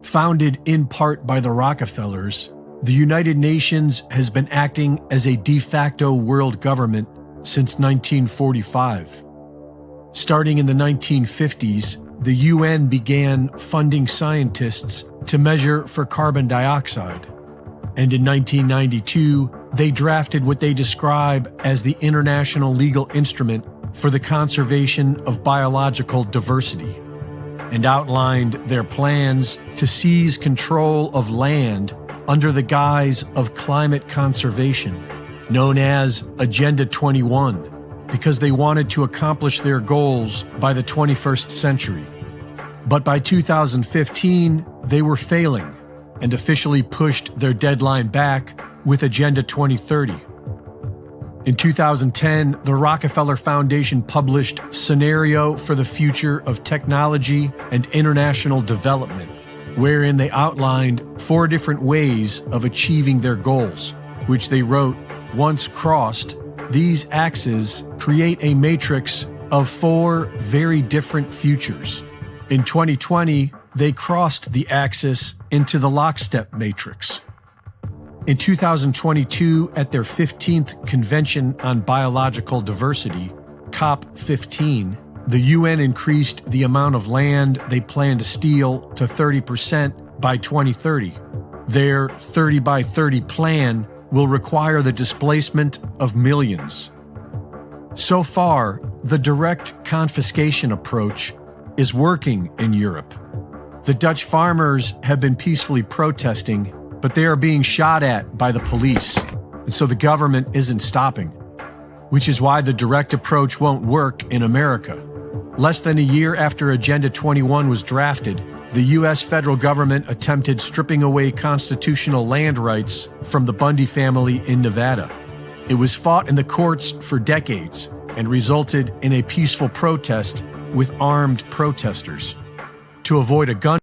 Founded in part by the Rockefellers, the United Nations has been acting as a de facto world government since 1945. Starting in the 1950s, the UN began funding scientists to measure for carbon dioxide. And in 1992, they drafted what they describe as the International Legal Instrument for the Conservation of Biological Diversity, and outlined their plans to seize control of land under the guise of climate conservation, known as Agenda 21, because they wanted to accomplish their goals by the 21st century. But by 2015, they were failing and officially pushed their deadline back with Agenda 2030. In 2010, the Rockefeller Foundation published Scenario for the Future of Technology and International Development, wherein they outlined 4 different ways of achieving their goals, which they wrote, once crossed, these axes create a matrix of 4 very different futures. In 2020, they crossed the axis into the lockstep matrix. In 2022, at their 15th Convention on Biological Diversity, COP15, the UN increased the amount of land they plan to steal to 30% by 2030. Their 30 by 30 plan will require the displacement of millions. So far, the direct confiscation approach is working in Europe. The Dutch farmers have been peacefully protesting, but they are being shot at by the police, and so the government isn't stopping, which is why the direct approach won't work in America. Less than a year after Agenda 21 was drafted, the U.S. federal government attempted stripping away constitutional land rights from the Bundy family in Nevada. It was fought in the courts for decades and resulted in a peaceful protest with armed protesters. To avoid a gun